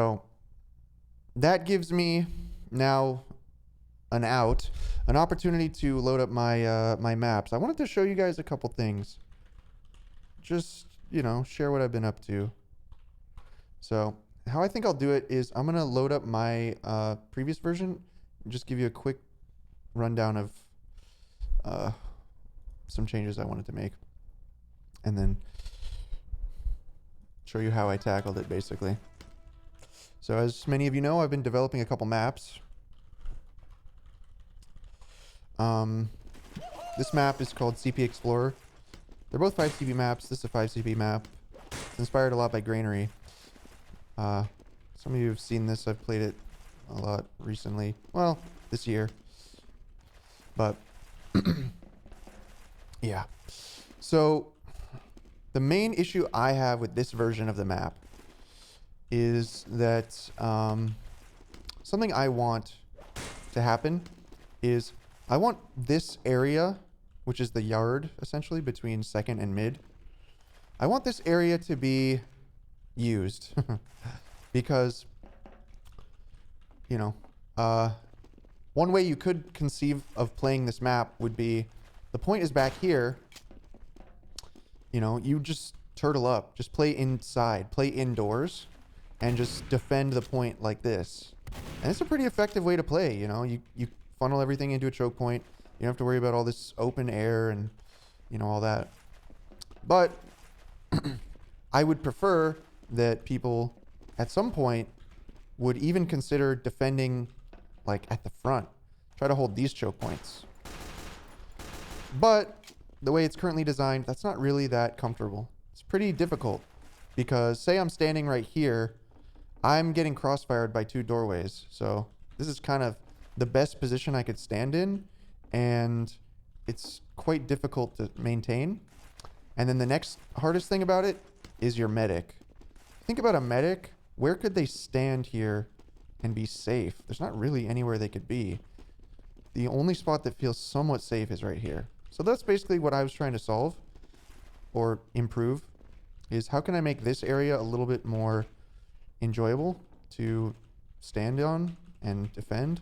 So that gives me now an opportunity to load up my my maps. I wanted to show you guys a couple things. Just, share what I've been up to. So how I think I'll do it is I'm gonna load up my previous version and just give you a quick rundown of some changes I wanted to make, and then show you how I tackled it basically. So as many of you know, I've been developing a couple maps. This map is called CP Explorer. They're both 5 CP maps. This is a 5 CP map. It's inspired a lot by Grainery. Some of you have seen this. I've played it a lot recently. Well, this year. But yeah. So the main issue I have with this version of the map is that something I want to happen is I want this area, which is the yard essentially between second and mid. I want this area to be used because, one way you could conceive of playing this map would be the point is back here. You just turtle up, just play inside, play indoors, and just defend the point like this. And it's a pretty effective way to play. You funnel everything into a choke point. You don't have to worry about all this open air and, all that. But I would prefer that people at some point would even consider defending like at the front. Try to hold these choke points. But the way it's currently designed, that's not really that comfortable. It's pretty difficult because say I'm standing right here, I'm getting crossfired by 2 doorways. So this is kind of the best position I could stand in, and it's quite difficult to maintain. And then the next hardest thing about it is your medic. Think about a medic. Where could they stand here and be safe? There's not really anywhere they could be. The only spot that feels somewhat safe is right here. So that's basically what I was trying to solve or improve, is how can I make this area a little bit more enjoyable to stand on and defend?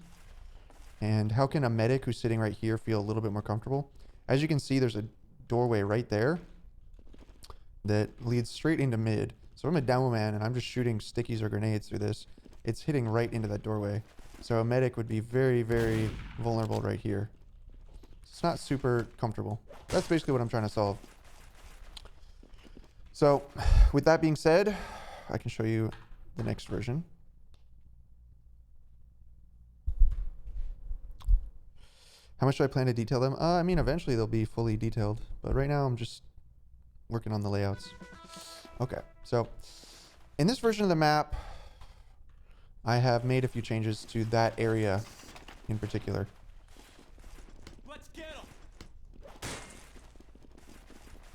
And how can a medic who's sitting right here feel a little bit more comfortable? As you can see, there's a doorway right there that leads straight into mid. So I'm a demo man and I'm just shooting stickies or grenades through this. It's hitting right into that doorway. So a medic would be very, very vulnerable right here. It's not super comfortable. That's basically what I'm trying to solve. So with that being said, I can show you the next version. How much do I plan to detail them? I mean, eventually they'll be fully detailed, but right now I'm just working on the layouts. Okay, so in this version of the map, I have made a few changes to that area in particular. Let's get 'em.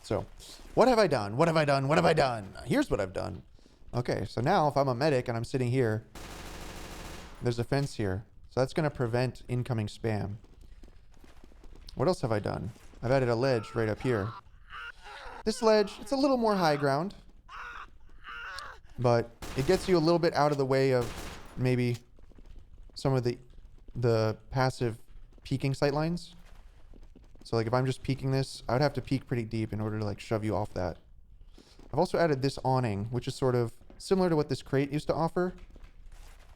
So what have I done? What have I done? What have I done? Here's what I've done. Okay, so now if I'm a medic and I'm sitting here, there's a fence here. So that's going to prevent incoming spam. What else have I done? I've added a ledge right up here. This ledge, it's a little more high ground, but it gets you a little bit out of the way of maybe some of the passive peeking sight lines. So like if I'm just peeking this, I would have to peek pretty deep in order to like shove you off that. I've also added this awning, which is sort of similar to what this crate used to offer,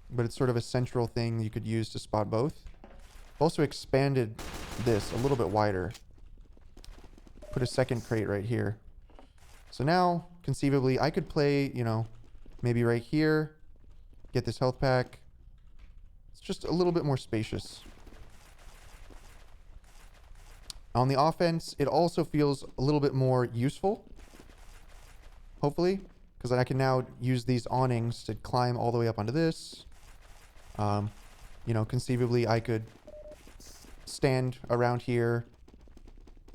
but it's sort of a central thing you could use to spot both. I've also expanded this a little bit wider. Put a second crate right here. So now, conceivably, I could play, maybe right here, get this health pack. It's just a little bit more spacious. On the offense, it also feels a little bit more useful, hopefully, because I can now use these awnings to climb all the way up onto this. Conceivably, I could stand around here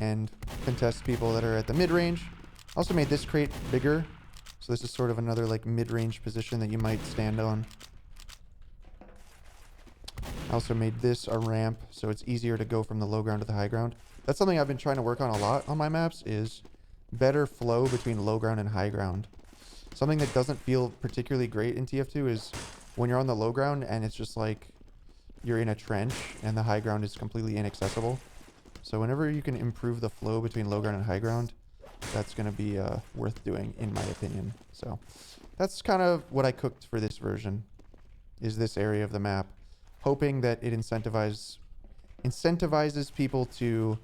and contest people that are at the mid-range. I also made this crate bigger, so this is sort of another like mid-range position that you might stand on. I also made this a ramp, so it's easier to go from the low ground to the high ground. That's something I've been trying to work on a lot on my maps, is better flow between low ground and high ground. Something that doesn't feel particularly great in TF2 is when you're on the low ground and it's just like you're in a trench and the high ground is completely inaccessible. So whenever you can improve the flow between low ground and high ground, that's going to be worth doing, in my opinion. So that's kind of what I cooked for this version, is this area of the map, hoping that it incentivizes people to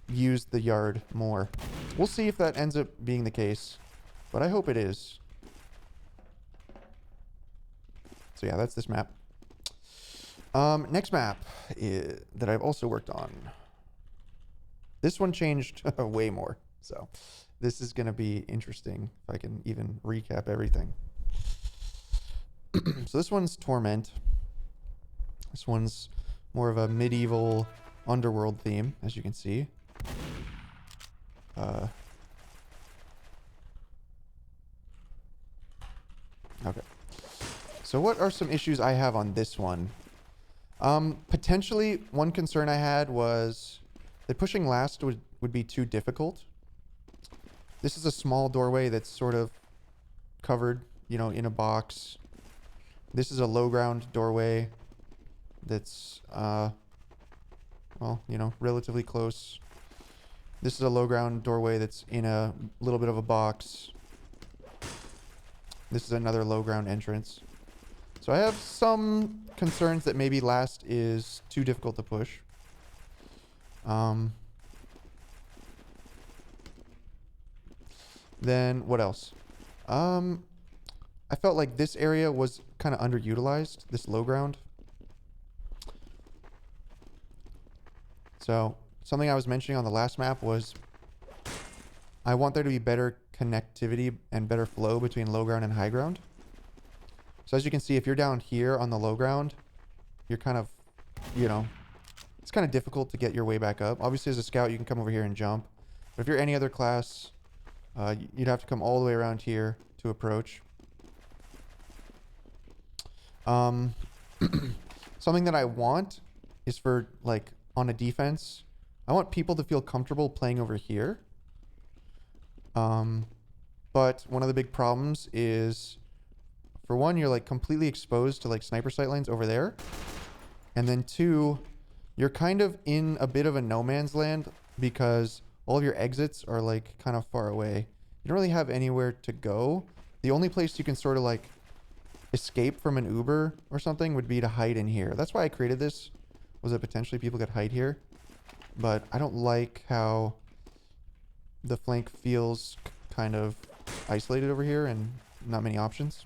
use the yard more. We'll see if that ends up being the case, but I hope it is. So yeah, that's this map. Next map that I've also worked on. This one changed way more, so this is going to be interesting if I can even recap everything. So this one's Torment. This one's more of a medieval underworld theme, as you can see. Okay. So what are some issues I have on this one? Potentially, one concern I had was that pushing last would be too difficult. This is a small doorway that's sort of covered, you know, in a box. This is a low ground doorway that's, well, you know, relatively close. This is a low ground doorway that's in a little bit of a box. This is another low ground entrance. So I have some concerns that maybe last is too difficult to push. Then what else? I felt like this area was kind of underutilized, this low ground. So something I was mentioning on the last map was I want there to be better connectivity and better flow between low ground and high ground. So as you can see, if you're down here on the low ground, you're kind of, you know, it's kind of difficult to get your way back up. Obviously, as a scout, you can come over here and jump. But if you're any other class, you'd have to come all the way around here to approach. Something that I want is for, like, on a defense, I want people to feel comfortable playing over here. But one of the big problems is, for one, you're like completely exposed to like sniper sight lines over there. And then two, you're kind of in a bit of a no man's land because all of your exits are like kind of far away. You don't really have anywhere to go. The only place you can sort of like escape from an Uber or something would be to hide in here. That's why I created this, was that potentially people could hide here. But I don't like how the flank feels kind of isolated over here and not many options.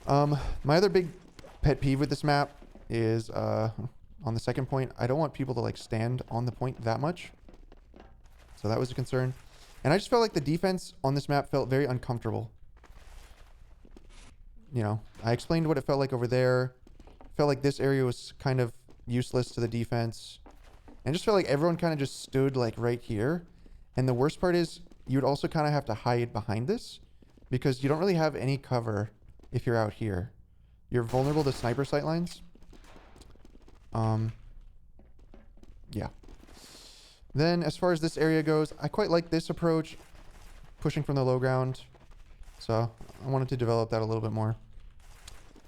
My other big pet peeve with this map is on the second point, I don't want people to like stand on the point that much. So that was a concern. And I just felt like the defense on this map felt very uncomfortable. You know, I explained what it felt like over there. Felt like this area was kind of useless to the defense. And just felt like everyone kind of just stood like right here. And the worst part is you would also kind of have to hide behind this because you don't really have any cover if you're out here. You're vulnerable to sniper sight lines. Yeah. Then as far as this area goes, I quite like this approach, pushing from the low ground. So I wanted to develop that a little bit more.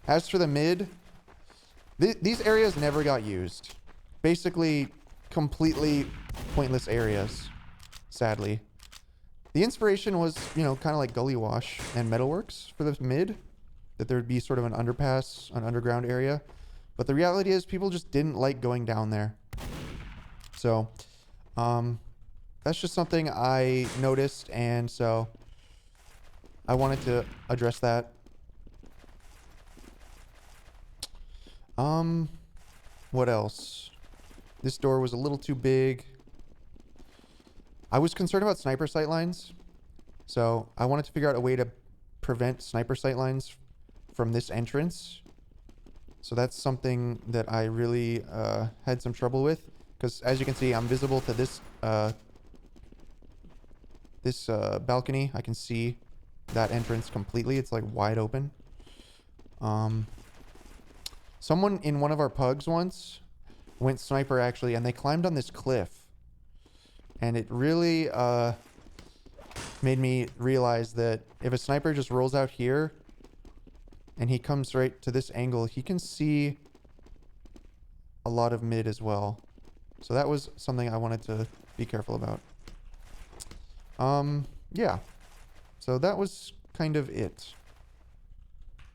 As for the mid, these areas never got used. Basically, completely pointless areas, sadly. The inspiration was, you know, kind of like Gully Wash and Metalworks for the mid, that there would be sort of an underpass, an underground area. But the reality is people just didn't like going down there. So, that's just something I noticed, and so I wanted to address that. What else? This door was a little too big. I was concerned about sniper sight lines, so I wanted to figure out a way to prevent sniper sight lines from this entrance. So that's something that I really had some trouble with, because as you can see, I'm visible to this balcony. I can see that entrance completely. It's like wide open. Someone in one of our pugs once went sniper actually, and they climbed on this cliff. And it really made me realize that if a sniper just rolls out here and he comes right to this angle, he can see a lot of mid as well. So that was something I wanted to be careful about. Yeah. So that was kind of it.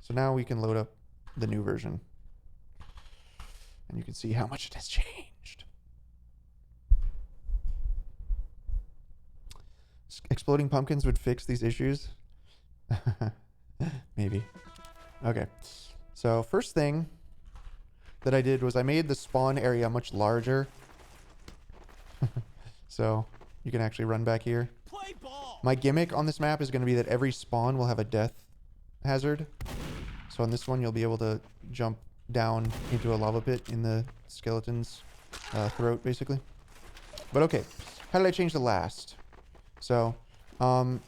So now we can load up the new version. And you can see how much it has changed. Exploding pumpkins would fix these issues. Maybe. Okay. So first thing that I did was I made the spawn area much larger. So you can actually run back here. Play ball. My gimmick on this map is going to be that every spawn will have a death hazard. So on this one, you'll be able to jump down into a lava pit in the skeleton's throat, basically. But okay, how did I change the last? So, I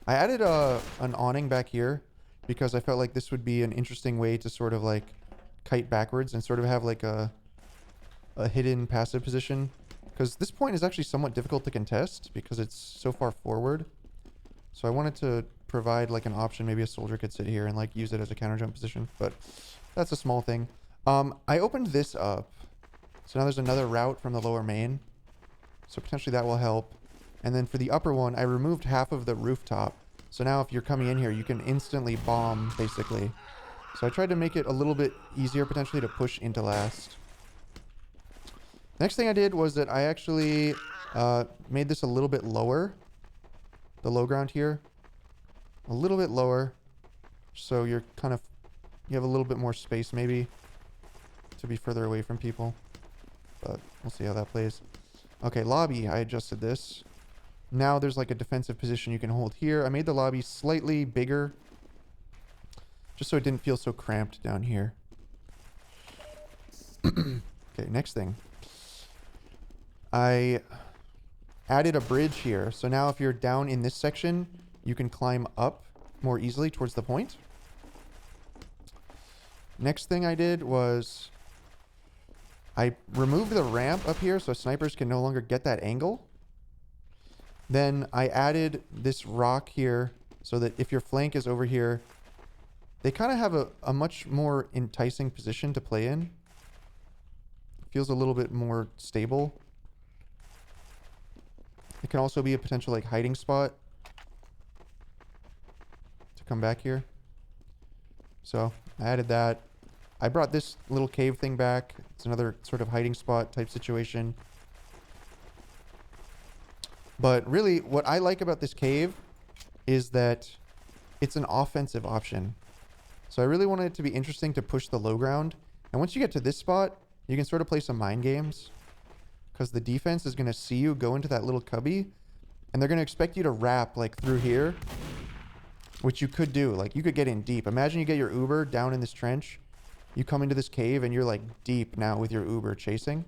added an awning back here because I felt like this would be an interesting way to sort of like kite backwards and sort of have like a hidden passive position. Because this point is actually somewhat difficult to contest because it's so far forward. So I wanted to provide like an option. Maybe a soldier could sit here and like use it as a counter jump position, but that's a small thing. I opened this up. So now there's another route from the lower main. So potentially that will help. And then for the upper one, I removed half of the rooftop. So now if you're coming in here, you can instantly bomb, basically. So I tried to make it a little bit easier, potentially, to push into last. Next thing I did was that I actually made this a little bit lower. The low ground here. A little bit lower. So you're kind of... You have a little bit more space, maybe, to be further away from people. But we'll see how that plays. Okay, lobby. I adjusted this. Now there's like a defensive position you can hold here. I made the lobby slightly bigger, just so it didn't feel so cramped down here. Okay, next thing. I added a bridge here. So now if you're down in this section, you can climb up more easily towards the point. Next thing I did was I removed the ramp up here so snipers can no longer get that angle. Then I added this rock here so that if your flank is over here, they kind of have a much more enticing position to play in. Feels a little bit more stable. It can also be a potential like hiding spot to come back here. So I added that. I brought this little cave thing back. It's another sort of hiding spot type situation. But really, what I like about this cave is that it's an offensive option. So I really wanted it to be interesting to push the low ground. And once you get to this spot, you can sort of play some mind games. Because the defense is going to see you go into that little cubby. And they're going to expect you to wrap like through here. Which you could do. Like you could get in deep. Imagine you get your Uber down in this trench. You come into this cave and you're like deep now with your Uber chasing.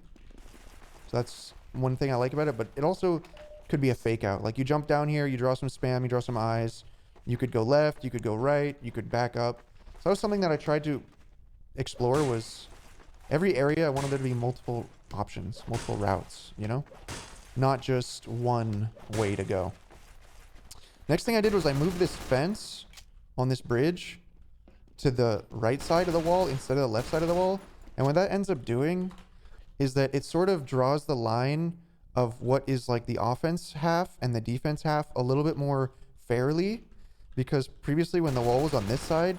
So that's one thing I like about it. But it also could be a fake out. Like you jump down here, you draw some spam, you draw some eyes. You could go left, you could go right, you could back up. So that was something that I tried to explore was every area I wanted there to be multiple options, multiple routes, you know? Not just one way to go. Next thing I did was I moved this fence on this bridge to the right side of the wall instead of the left side of the wall. And what that ends up doing is that it sort of draws the line of what is like the offense half and the defense half a little bit more fairly, because previously when the wall was on this side,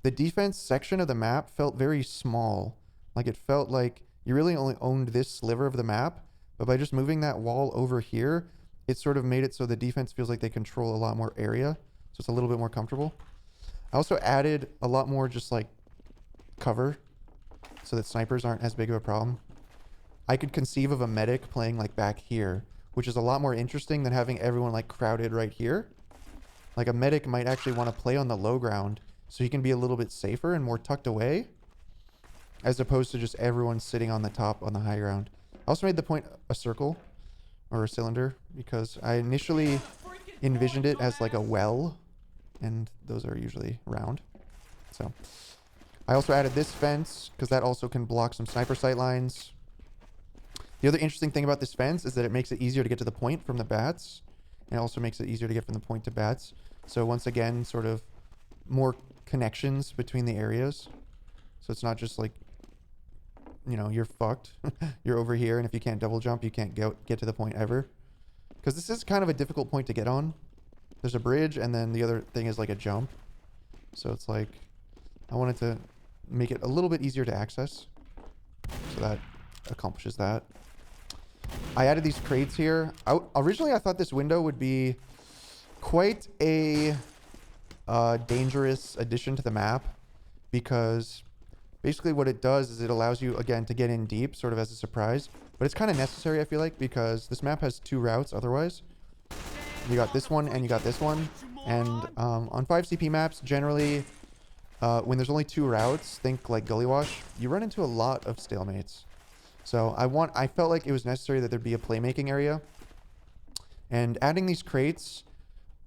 the defense section of the map felt very small. Like it felt like you really only owned this sliver of the map, but by just moving that wall over here, it sort of made it so the defense feels like they control a lot more area. So it's a little bit more comfortable. I also added a lot more just like cover so that snipers aren't as big of a problem. I could conceive of a medic playing like back here, which is a lot more interesting than having everyone like crowded right here. Like a medic might actually want to play on the low ground so he can be a little bit safer and more tucked away, as opposed to just everyone sitting on the top on the high ground. I also made the point a circle or a cylinder because I initially envisioned it as like a well, and those are usually round. So I also added this fence because that also can block some sniper sight lines. The other interesting thing about this fence is that it makes it easier to get to the point from the bats. It also makes it easier to get from the point to bats. So once again, sort of more connections between the areas. So it's not just like, you know, you're fucked. You're over here, and if you can't double jump, you can't get to the point ever. Because this is kind of a difficult point to get on. There's a bridge, and then the other thing is like a jump. So it's like, I wanted to make it a little bit easier to access. So that accomplishes that. I added these crates here. Originally, I thought this window would be quite a dangerous addition to the map, because basically what it does is it allows you, again, to get in deep, sort of as a surprise. But it's kind of necessary, I feel like, because this map has 2 routes otherwise. You got this one and you got this one. And on 5CP maps, generally, when there's only 2 routes, think like Gully Wash, you run into a lot of stalemates. So I felt like it was necessary that there'd be a playmaking area. And adding these crates,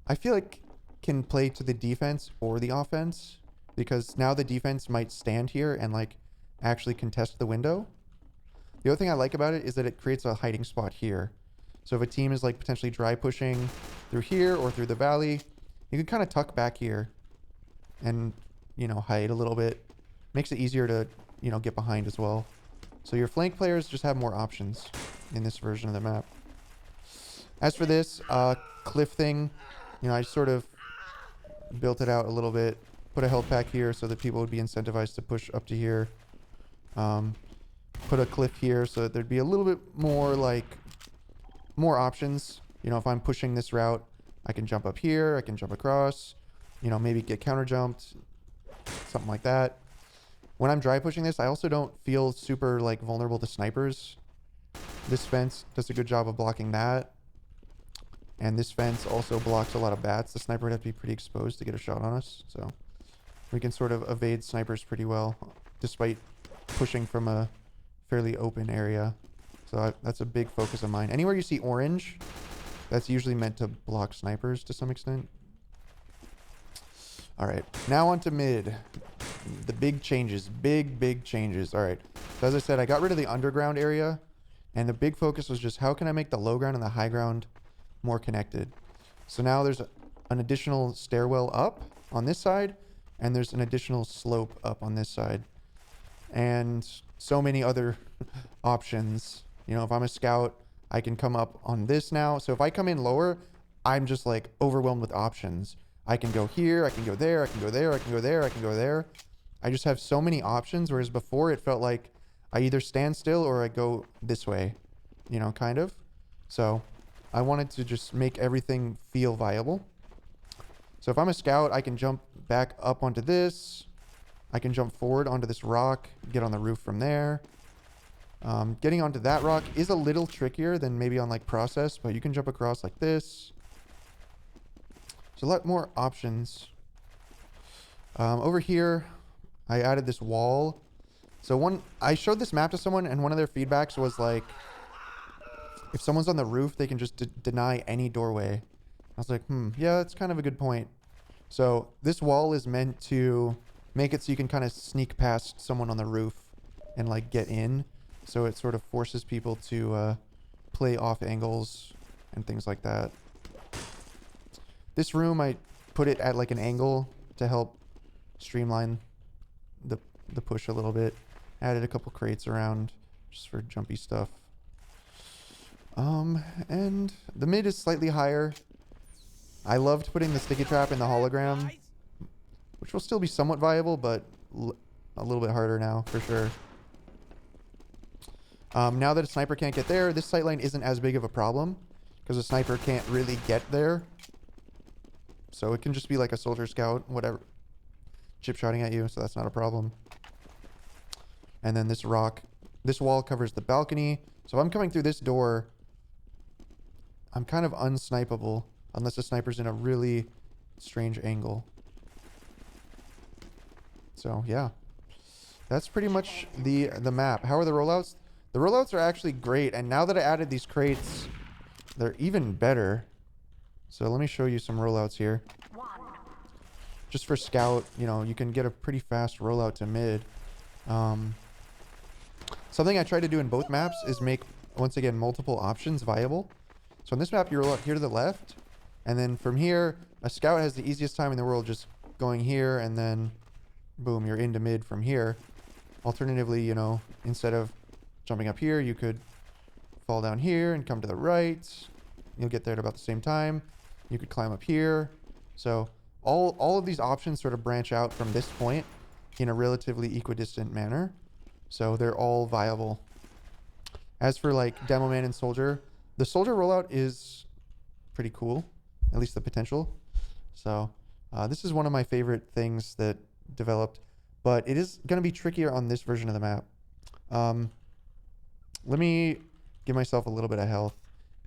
I feel like can play to the defense or the offense, because now the defense might stand here and like actually contest the window. The other thing I like about it is that it creates a hiding spot here. So if a team is like potentially dry pushing through here or through the valley, you can kind of tuck back here and, you know, hide a little bit. Makes it easier to, you know, get behind as well. So your flank players just have more options in this version of the map. As for this cliff thing, you know, I sort of built it out a little bit. Put a health pack here so that people would be incentivized to push up to here. Put a cliff here so that there'd be a little bit more like more options. You know, if I'm pushing this route, I can jump up here, I can jump across, you know, maybe get counter jumped, something like that. When I'm dry pushing this, I also don't feel super like vulnerable to snipers. This fence does a good job of blocking that. And this fence also blocks a lot of bats. The sniper would have to be pretty exposed to get a shot on us. So we can sort of evade snipers pretty well, despite pushing from a fairly open area. So that's a big focus of mine. Anywhere you see orange, that's usually meant to block snipers to some extent. All right, now on to mid. The big changes, big changes. All right, so as I said, I got rid of the underground area, and the big focus was just how can I make the low ground and the high ground more connected. So now there's an additional stairwell up on this side, and there's an additional slope up on this side, and so many other options. You know, if I'm a scout, I can come up on this now. So if I come in lower, I'm just like overwhelmed with options. I can go here, I can go there, I can go there, I can go there, I can go there. I just have so many options, whereas before it felt like I either stand still or I go this way, you know, kind of. So I wanted to just make everything feel viable. So if I'm a scout, I can jump back up onto this. I can jump forward onto this rock, get on the roof from there. Getting onto that rock is a little trickier than maybe on like process, but you can jump across like this. So a lot more options. Over here, I added this wall. So I showed this map to someone, and one of their feedbacks was like, if someone's on the roof, they can just deny any doorway. I was like, yeah, that's kind of a good point. So this wall is meant to make it so you can kind of sneak past someone on the roof and like get in. So it sort of forces people to play off angles and things like that. This room, I put it at like an angle to help streamline the push a little bit. Added a couple crates around just for jumpy stuff. And the mid is slightly higher. I loved putting the sticky trap in the hologram, which will still be somewhat viable, but a little bit harder now for sure. Now that a sniper can't get there, this sightline isn't as big of a problem because a sniper can't really get there. So it can just be like a soldier scout, whatever, chip shotting at you, so that's not a problem. And then this wall covers the balcony. So if I'm coming through this door, I'm kind of unsnipeable unless the sniper's in a really strange angle. So yeah, that's pretty much the map. How are the rollouts? The rollouts are actually great, and now that I added these crates, they're even better. So let me show you some rollouts here. Just for scout, you know, you can get a pretty fast rollout to mid. Something I try to do in both maps is make, once again, multiple options viable. So on this map, you roll out here to the left, And then from here, a scout has the easiest time in the world just going here, and then boom, you're into mid from here. Alternatively, you know, instead of jumping up here, you could fall down here and come to the right. You'll get there at about the same time. You could climb up here. So all of these options sort of branch out from this point in a relatively equidistant manner. So they're all viable. As for like Demo Man and Soldier, the Soldier rollout is pretty cool, at least the potential. So this is one of my favorite things that developed, but it is going to be trickier on this version of the map. Let me give myself a little bit of health,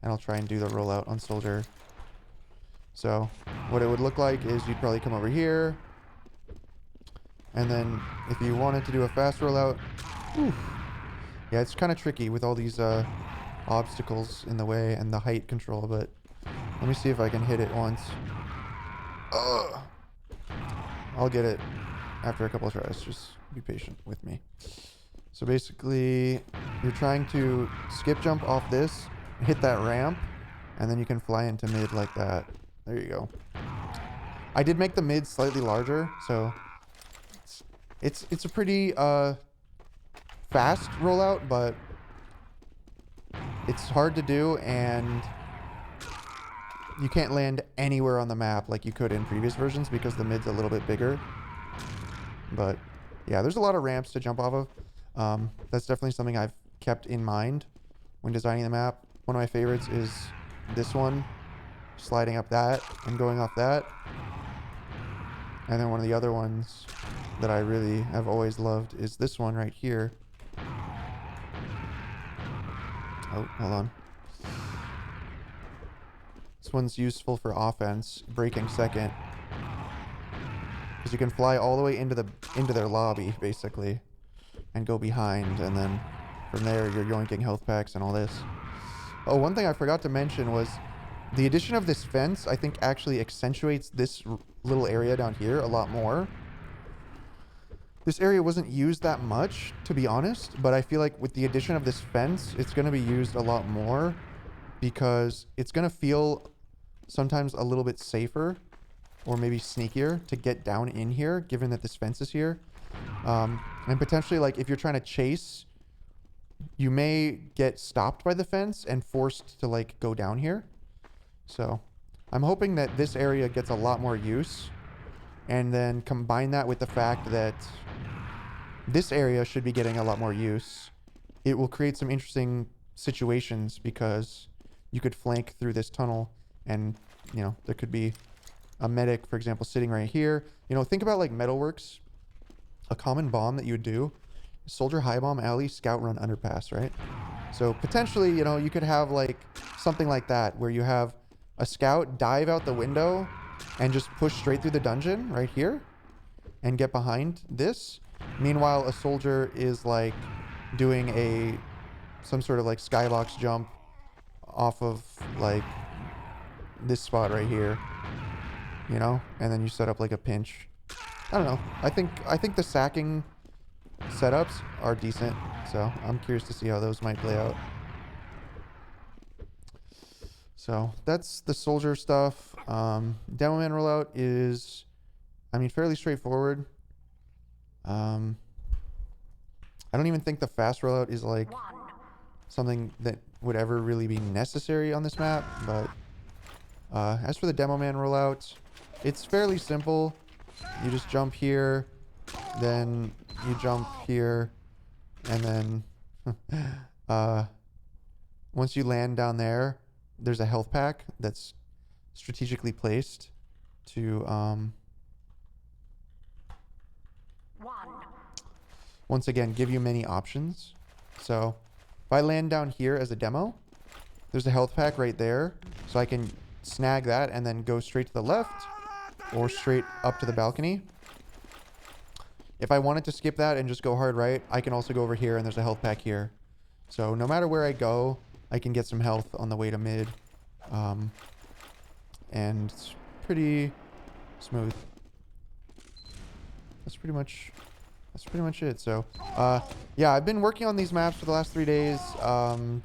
and I'll try and do the rollout on Soldier. So what it would look like is you'd probably come over here, and then if you wanted to do a fast rollout, yeah, it's kind of tricky with all these obstacles in the way and the height control, but let me see if I can hit it once. I'll get it after a couple of tries. Just be patient with me. So basically, you're trying to skip jump off this, hit that ramp, and then you can fly into mid like that. There you go. I did make the mid slightly larger, so it's a pretty fast rollout, but it's hard to do, and you can't land anywhere on the map like you could in previous versions because the mid's a little bit bigger. But yeah, there's a lot of ramps to jump off of. That's definitely something I've kept in mind when designing the map. One of my favorites is this one, sliding up that and going off that. And then one of the other ones that I really have always loved is this one right here. Oh, hold on. This one's useful for offense, breaking second, because you can fly all the way into their lobby basically, and go behind, and then from there you're yoinking health packs and all this. Oh, one thing I forgot to mention was the addition of this fence. I think actually accentuates this little area down here a lot more. This area wasn't used that much, to be honest, but I feel like with the addition of this fence, it's going to be used a lot more because it's going to feel sometimes a little bit safer or maybe sneakier to get down in here, given that this fence is here. And potentially, like, if you're trying to chase, you may get stopped by the fence and forced to, like, go down here. So I'm hoping that this area gets a lot more use, and then combine that with the fact that this area should be getting a lot more use. It will create some interesting situations because you could flank through this tunnel, and, you know, there could be a medic, for example, sitting right here. You know, think about like Metalworks. A common bomb that you would do: Soldier High Bomb Alley, Scout Run Underpass, right? So potentially, you know, you could have like something like that where you have a scout dive out the window and just push straight through the dungeon right here and get behind this. Meanwhile, a soldier is like doing some sort of like skybox jump off of like this spot right here, you know, and then you set up like a pinch. I don't know. I think the sacking setups are decent, so I'm curious to see how those might play out. So that's the soldier stuff. Demo Man rollout is, I mean, fairly straightforward. I don't even think the fast rollout is like something that would ever really be necessary on this map, but as for the Demo Man rollout, it's fairly simple. You just jump here, then you jump here, and then once you land down there, there's a health pack that's strategically placed to once again give you many options. So if I land down here as a demo, there's a health pack right there, so I can snag that and then go straight to the left or straight up to the balcony. If I wanted to skip that and just go hard right, I can also go over here and there's a health pack here. So no matter where I go, I can get some health on the way to mid. And it's pretty smooth. That's pretty much it. So yeah, I've been working on these maps for the last 3 days,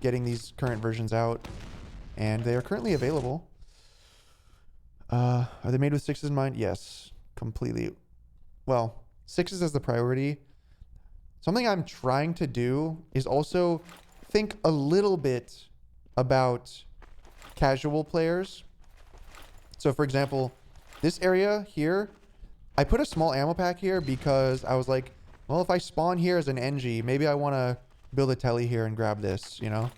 getting these current versions out, and they are currently available. Are they made with sixes in mind? Yes, completely. Well, sixes as the priority. Something I'm trying to do is also think a little bit about casual players. So for example, this area here, I put a small ammo pack here because I was like, well, if I spawn here as an NG, maybe I want to build a telly here and grab this, you know?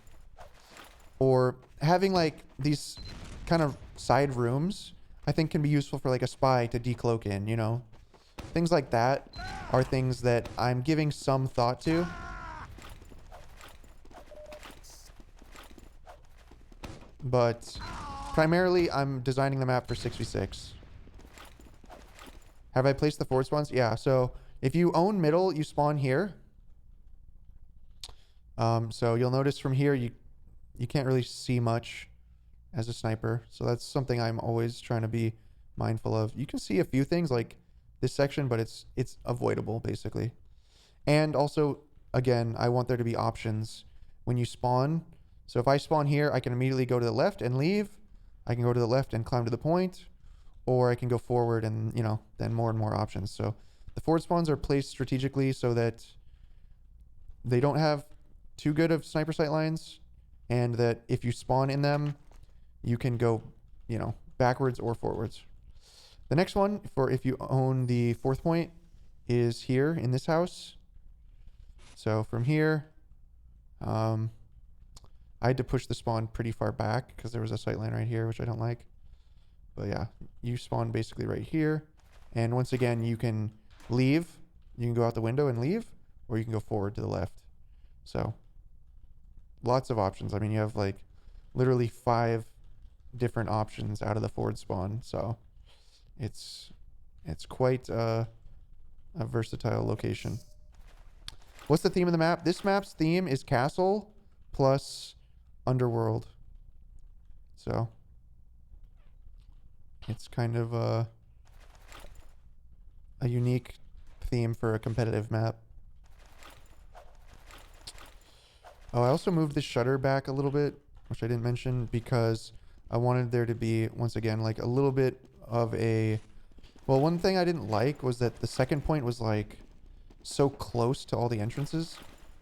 Or having like these kind of side rooms, I think can be useful for like a spy to decloak in, you know? Things like that are things that I'm giving some thought to. But primarily, I'm designing the map for 6v6. Have I placed the forward spawns? Yeah, so if you own middle, you spawn here. So you'll notice from here, you can't really see much as a sniper. So that's something I'm always trying to be mindful of. You can see a few things like this section, but it's avoidable, basically. And also, again, I want there to be options when you spawn. So if I spawn here, I can immediately go to the left and leave. I can go to the left and climb to the point, or I can go forward and, you know, then more and more options. So the forward spawns are placed strategically so that they don't have too good of sniper sight lines, and that if you spawn in them, you can go, you know, backwards or forwards. The next one, for if you own the fourth point, is here in this house. So from here, I had to push the spawn pretty far back because there was a sight line right here, which I don't like. But yeah, you spawn basically right here. And once again, you can leave. You can go out the window and leave, or you can go forward to the left. So lots of options. I mean, you have like literally 5 different options out of the forward spawn. So it's quite a versatile location. What's the theme of the map? This map's theme is castle plus underworld. So it's kind of a unique theme for a competitive map. Oh, I also moved the shutter back a little bit, which I didn't mention, because I wanted there to be, once again, like a little bit of a... Well, one thing I didn't like was that the second point was like so close to all the entrances.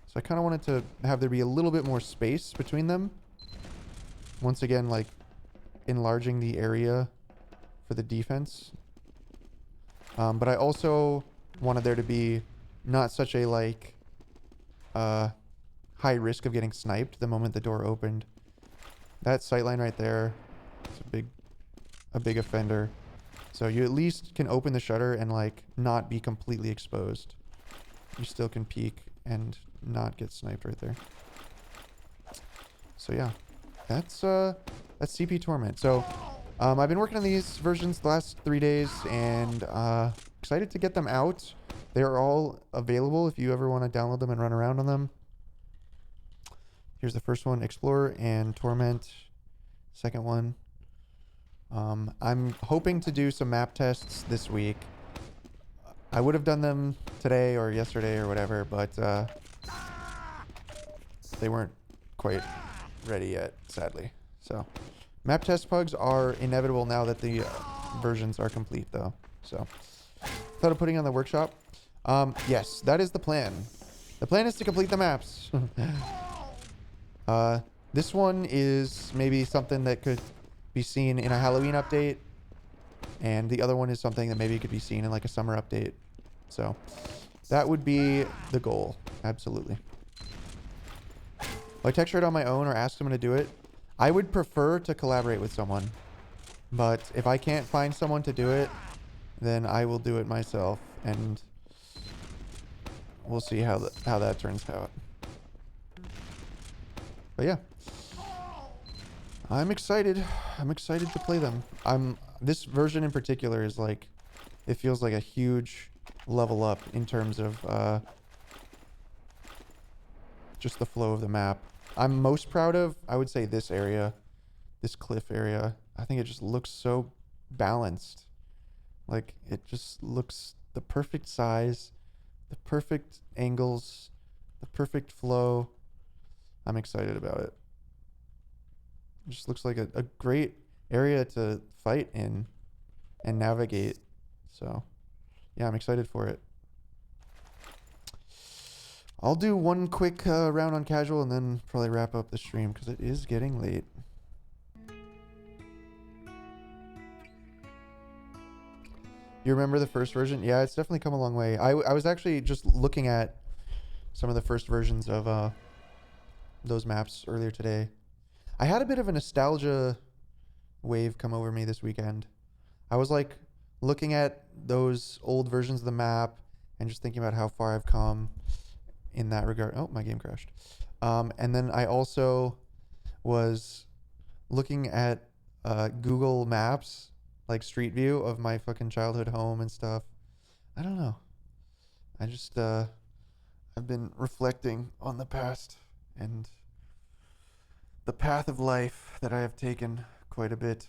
So I kind of wanted to have there be a little bit more space between them. Once again, like enlarging the area for the defense. But I also wanted there to be not such a like high risk of getting sniped the moment the door opened. That sightline right there is a big offender. So you at least can open the shutter and like not be completely exposed. You still can peek and not get sniped right there. So yeah, that's CP Torment. So I've been working on these versions the last 3 days, and excited to get them out. They're all available if you ever want to download them and run around on them. Here's the first one, Explorer and Torment. Second one. I'm hoping to do some map tests this week. I would have done them today or yesterday or whatever, but they weren't quite ready yet, sadly. So map test pugs are inevitable now that the versions are complete, though. So thought of putting on the workshop. Yes, that is the plan. The plan is to complete the maps. This one is maybe something that could be seen in a Halloween update, and the other one is something that maybe could be seen in like a summer update. So that would be the goal. Absolutely. Will I texture it on my own or ask someone to do it? I would prefer to collaborate with someone, but if I can't find someone to do it, then I will do it myself, and we'll see how that turns out. But yeah, I'm excited. I'm excited to play them. This version in particular is like, it feels like a huge level up in terms of just the flow of the map. I'm most proud of, I would say, this area, this cliff area. I think it just looks so balanced. Like, it just looks the perfect size, the perfect angles, the perfect flow. I'm excited about it. It just looks like a great area to fight in. and navigate. So, yeah, I'm excited for it. I'll do one quick round on casual and then probably wrap up the stream because it is getting late. You remember the first version? Yeah, it's definitely come a long way. I was actually just looking at some of the first versions of those maps earlier today. I had a bit of a nostalgia wave come over me this weekend. I was like looking at those old versions of the map and just thinking about how far I've come in that regard. Oh, my game crashed. And then I also was looking at Google Maps, like Street View of my fucking childhood home and stuff. I don't know. I just I've been reflecting on the past and the path of life that I have taken quite a bit.